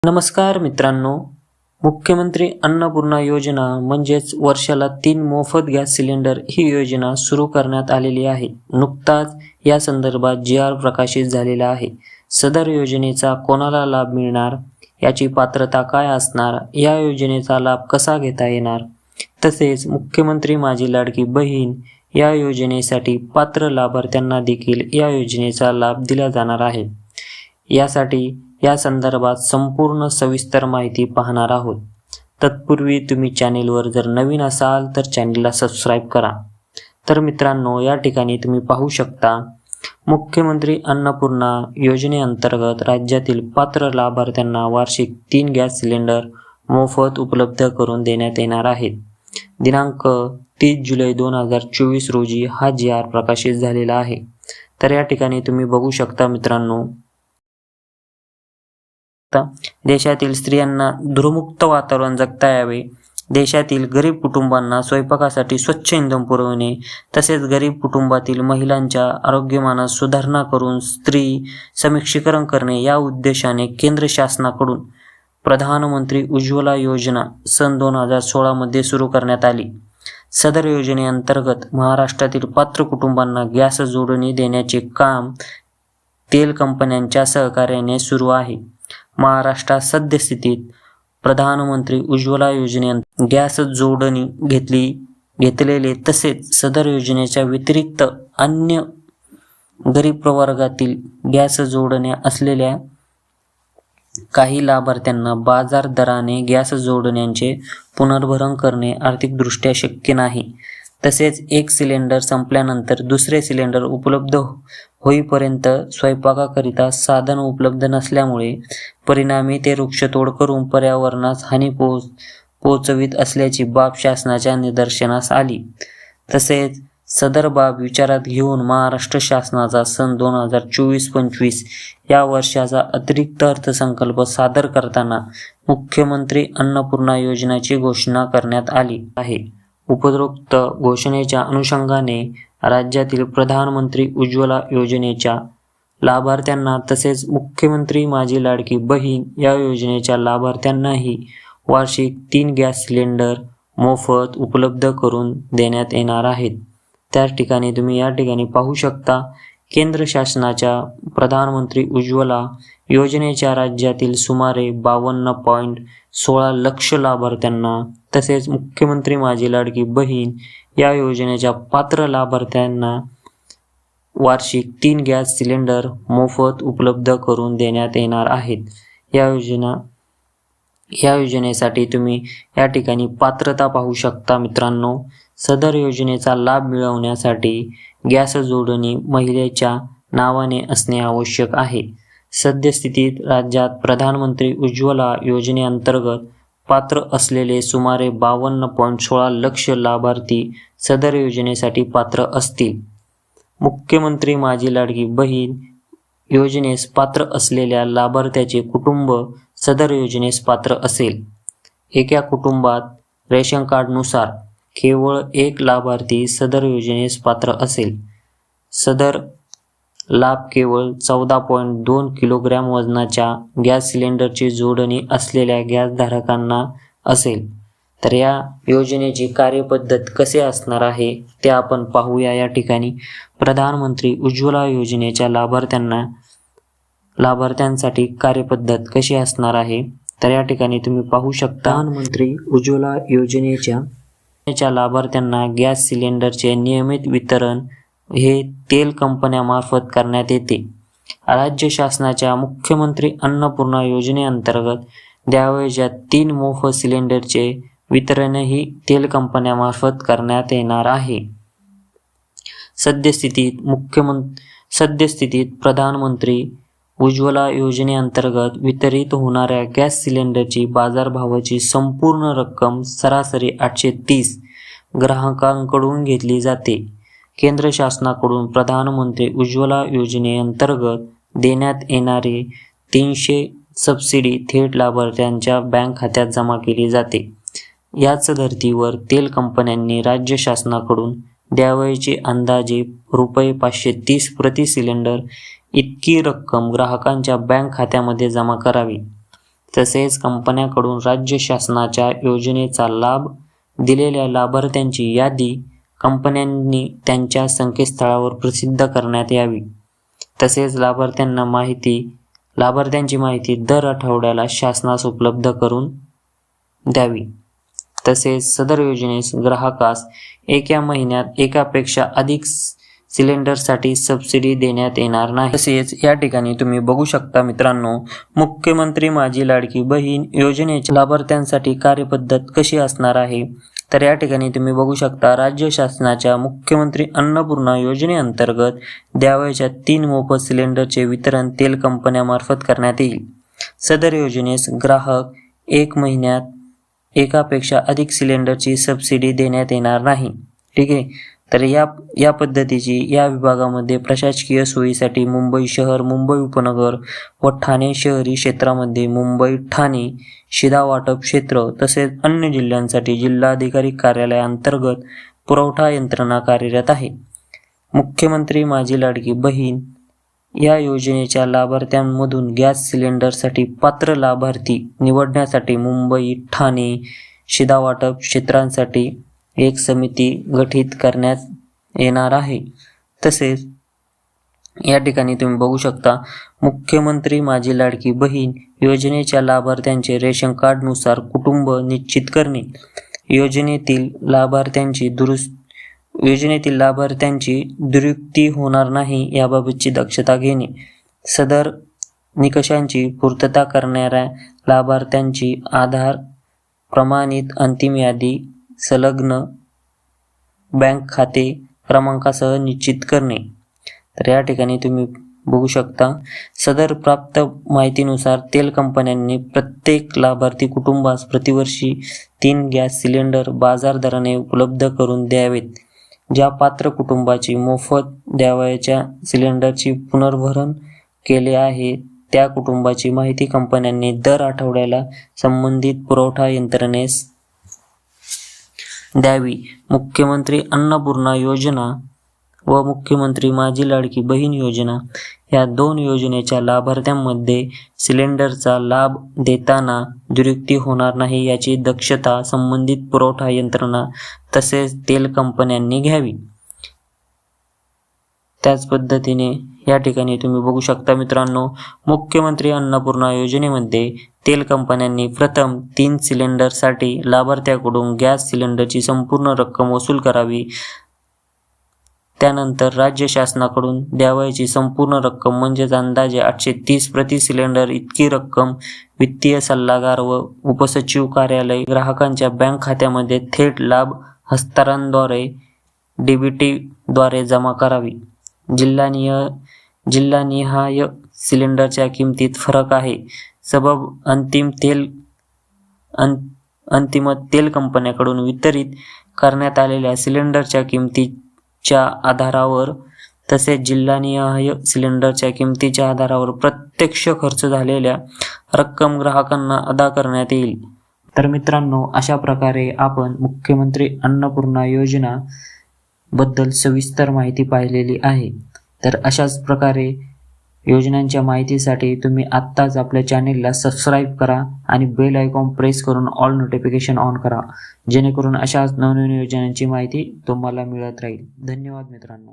नमस्कार मित्रांनो, मुख्यमंत्री अन्नपूर्णा योजना म्हणजेच वर्षाला 3 मोफत गॅस सिलेंडर ही योजना सुरू करण्यात आलेली आहे. नुकताच या संदर्भात जी.आर. प्रकाशित झालेला आहे. सदर योजनेचा कोणाला लाभ मिळणार, याची पात्रता काय असणार, या योजनेचा लाभ कसा घेता येणार, तसेच मुख्यमंत्री माझी लाडकी बहीण या योजनेसाठी पात्र लाभार्थ्यांना देखील या योजनेचा लाभ दिला जाणार आहे. या संदर्भात संपूर्ण सविस्तर माहिती पाहणार आहोत. तत्पूर्वी तुम्ही चॅनेलवर जर नवीन असाल तर चॅनेलला सबस्क्राईब करा. तर मित्रांनो, या ठिकाणी तुम्ही पाहू शकता, मुख्यमंत्री अन्नपूर्णा योजनेअंतर्गत राज्यातील पात्र लाभार्थ्यांना वार्षिक 3 गॅस सिलेंडर मोफत उपलब्ध करून देण्यात येणार आहेत. दिनांक 30 जुलै 2024 रोजी हा जी.आर. प्रकाशित झालेला आहे. तर या ठिकाणी तुम्ही बघू शकता मित्रांनो, देशातील स्त्रियांना धूरमुक्त वातावरण जगता यावे, देशातील गरीब कुटुंबांना स्वयंपाकासाठी स्वच्छ इंधन पुरवणे, तसेच गरीब कुटुंबातील महिलांच्या आरोग्यमानात सुधारणा करून स्त्री सक्षमीकरण करणे या उद्देशाने केंद्र शासनाकडून प्रधानमंत्री उज्ज्वला योजना सन 2016 मध्ये सुरू करण्यात आली. सदर योजनेअंतर्गत महाराष्ट्रातील पात्र कुटुंबांना गॅस जोडणी देण्याचे काम तेल कंपन्यांच्या सहकार्याने सुरू आहे. महाराष्ट्रात सद्यस्थितीत प्रधानमंत्री उज्ज्वला योजनेअंतर्गत गॅस जोडणी घेतलेले तसेच सदर योजनेच्या व्यतिरिक्त अन्य गरीब प्रवर्गातील गॅस जोडण्या असलेल्या काही लाभार्थ्यांना बाजार दराने गॅस जोडण्यांचे पुनर्भरण करणे आर्थिकदृष्ट्या शक्य नाही. तसेच एक सिलेंडर संपल्यानंतर दुसरे सिलेंडर उपलब्ध होईपर्यंत स्वयंपाकाकरिता साधन उपलब्ध नसल्यामुळे परिणामी ते वृक्षतोड करून पर्यावरणास हानी पोहोचवित असल्याची बाब शासनाच्या निदर्शनास आली. तसेच सदर बाब विचारात घेऊन महाराष्ट्र शासनाचा सन 2024-25 या वर्षाचा अतिरिक्त अर्थसंकल्प सादर करताना मुख्यमंत्री अन्नपूर्णा योजनेची घोषणा करण्यात आली आहे. उपरोक्त घोषणेच्या अनुषंगाने राज्यातील प्रधानमंत्री उज्ज्वला योजनेच्या लाभार्थ्यांना तसेच मुख्यमंत्री माझी लाडकी बहीण या योजनेच्या लाभार्थ्यांनाही वार्षिक 3 गॅस सिलेंडर मोफत उपलब्ध करून देण्यात येणार आहेत. त्या ठिकाणी तुम्ही या ठिकाणी पाहू शकता, केंद्र शासनाच्या प्रधानमंत्री उज्ज्वला योजनेच्या राज्यातील सुमारे 52.16 लक्ष लाभार्थ्यांना तसेच मुख्यमंत्री माझी लाडकी बहीण या योजनेच्या पात्र लाभार्थ्यांना वार्षिक 3 गॅस सिलेंडर मोफत उपलब्ध करून देण्यात येणार आहेत. या योजनेसाठी तुम्ही या ठिकाणी पात्रता पाहू शकता मित्रांनो. सदर योजनेचा लाभ मिळवण्यासाठी गॅस जोडणी महिलेच्या नावाने असणे आवश्यक आहे. सद्यस्थितीत राज्यात प्रधानमंत्री उज्ज्वला योजनेअंतर्गत पात्र असलेले सुमारे 52.16 लक्ष लाभार्थी सदर योजनेसाठी पात्र असतील. मुख्यमंत्री माझी लाडकी बहीण योजनेस पात्र असलेल्या लाभार्थ्याचे कुटुंब सदर योजनेस पात्र असेल. एका कुटुंबात रेशन कार्डनुसार केवळ एक लाभार्थी सदर योजनेस पात्र असेल. सदर लाभ केवळ 14.2 किलोग्रॅम वजनाच्या गॅस सिलेंडरची जोडणी असलेल्या गॅसधारकांना असेल. तर या योजनेची कार्यपद्धत कसे असणार आहे ते आपण पाहूया. या ठिकाणी प्रधानमंत्री उज्ज्वला योजनेच्या लाभार्थ्यांसाठी कार्यपद्धत कशी असणार आहे, तर या ठिकाणी तुम्ही पाहू शकता, प्रधानमंत्री उज्ज्वला योजनेच्या लाभार्थ्यांना गॅस सिलेंडरचे नियमित वितरण हे तेल कंपन्यांमार्फत करण्यात येते. राज्य शासनाच्या मुख्यमंत्री अन्नपूर्णा योजनेअंतर्गत द्यावयाच्या 3 मोफत सिलेंडरचे वितरणही तेल कंपन्यांमार्फत करण्यात येणार आहे. सद्यस्थितीत प्रधानमंत्री उज्ज्वला योजनेअंतर्गत वितरित होणाऱ्या गॅस सिलेंडरची बाजारभावाची संपूर्ण रक्कम सरासरी 830 ग्राहकांकडून घेतली जाते. केंद्र शासनाकडून प्रधानमंत्री उज्ज्वला योजनेअंतर्गत देण्यात येणारी 300 सबसिडी थेट लाभार्थ्यांच्या बँक खात्यात जमा केली जाते. याच धर्तीवर तेल कंपन्यांनी राज्य शासनाकडून द्यावयाचे अंदाजे ₹530 प्रति सिलेंडर इतकी रक्कम ग्राहकांच्या बँक खात्यामध्ये जमा करावी. तसेच कंपन्यांकडून राज्य शासनाच्या योजनेचा लाभ दिलेल्या लाभार्थ्यांची यादी कंपन्यांनी त्यांच्या संकेतस्थळावर प्रसिद्ध करण्यात यावी. तसेच लाभार्थ्यांची माहिती दर आठवड्याला शासनास उपलब्ध करून द्यावी. तसेच सदर योजनेस ग्राहकास एका महिन्यात एकापेक्षा अधिक सिलेंडरसाठी सबसिडी देण्यात येणार नाही. तसेच या ठिकाणी तुम्ही बघू शकता मित्रांनो, मुख्यमंत्री माझी लाडकी बहीण योजनेच्या लाभार्थ्यांसाठी कार्यपद्धत कशी असणार आहे. तर या ठिकाणी तुम्ही बघू शकता, राज्य शासनाच्या मुख्यमंत्री अन्नपूर्णा योजनेअंतर्गत द्यावयाच्या 3 मोफत सिलेंडरचे वितरण तेल कंपन्यांमार्फत करण्यात येईल. सदर योजनेस ग्राहक 1 महिन्यात एकापेक्षा अधिक सिलेंडरची सबसिडी देण्यात येणार नाही. ठीक आहे. तर या पद्धतीची या विभागामध्ये प्रशासकीय सोयीसाठी मुंबई शहर, मुंबई उपनगर व ठाणे शहरी क्षेत्रामध्ये मुंबई, ठाणे, शिधा वाटप क्षेत्र तसेच अन्य जिल्ह्यांसाठी जिल्हाधिकारी कार्यालयाअंतर्गत पुरवठा यंत्रणा कार्यरत आहे. मुख्यमंत्री माझी लाडकी बहीण या योजनेच्या लाभार्थ्यांमधून गॅस सिलेंडरसाठी पात्र लाभार्थी निवडण्यासाठी मुंबई, ठाणे, शिधा वाटप क्षेत्रांसाठी एक समिती गठीत करण्यात येणार आहे. तसेच या ठिकाणी तुम्ही बघू शकता, मुख्यमंत्री माझी लाडकी बहीण योजनेच्या लाभार्थ्यांचे रेशन कार्डनुसार कुटुंब निश्चित करणे, योजनेतील लाभार्थ्यांची दुरुक्ती होणार नाही याबाबतची दक्षता घेणे, सदर निकषांची पूर्तता करणाऱ्या लाभार्थ्यांची आधार प्रमाणित अंतिम यादी संलग्न बँक खाते क्रमांकासह निश्चित करणे. तर या ठिकाणी तुम्ही बघू शकता, सदर प्राप्त माहितीनुसार तेल कंपन्यांनी प्रत्येक लाभार्थी कुटुंबास प्रतिवर्षी 3 गॅस सिलेंडर बाजार दराने उपलब्ध करून द्यावेत. ज्या पात्र कुटुंबाची मोफत द्यावयाच्या सिलेंडरची पुनर्भरण केले आहे त्या कुटुंबाची माहिती कंपन्यांनी दर आठवड्याला संबंधित पुरवठा यंत्रणेस द्यावी. मुख्यमंत्री अन्नपूर्णा योजना व मुख्यमंत्री माझी लाडकी बहीण योजना या 2 योजनेच्या लाभार्थ्यांमध्ये सिलेंडरचा लाभ देताना दुरुक्ती होणार नाही याची दक्षता संबंधित पुरवठा यंत्रणा तसेच तेल कंपन्यांनी घ्यावी. त्याच पद्धतीने या ठिकाणी तुम्ही बघू शकता मित्रांनो, मुख्यमंत्री अन्नपूर्णा योजनेमध्ये तेल कंपन्यांनी प्रथम 3 सिलेंडरसाठी लाभार्थ्याकडून गॅस सिलेंडरची संपूर्ण रक्कम वसूल करावी. त्यानंतर राज्य शासनाकडून द्यावयाची संपूर्ण रक्कम म्हणजेच अंदाजे 830 प्रति सिलेंडर इतकी रक्कम वित्तीय सल्लागार व उपसचिव कार्यालय ग्राहकांच्या बँक खात्यामध्ये थेट लाभ हस्तांतरणाद्वारे DBT द्वारे जमा करावी. जिल्हानिहाय सिलेंडरच्या किमतीत फरक आहे. सबब अंतिम तेल कंपन्यांकडून वितरित करण्यात आलेल्या सिलेंडरच्या किमतीच्या आधारावर तसेच जिल्हानिहाय सिलेंडरच्या किमतीच्या आधारावर प्रत्यक्ष खर्च झालेल्या रक्कम ग्राहकांना अदा करण्यात येईल. तर मित्रांनो, अशा प्रकारे आपण मुख्यमंत्री अन्नपूर्णा योजना बद्दल सविस्तर माहिती पाहिलेली आहे. तर अशाच प्रकारे योजनांच्या माहितीसाठी तुम्ही आत्ताच आपल्या चॅनेलला सबस्क्राईब करा आणि बेल आयकॉन प्रेस करून ऑल नोटिफिकेशन ऑन करा, जेणेकरून अशाच नवनवीन योजनांची माहिती तुम्हाला मिळत राहील. धन्यवाद मित्रांनो.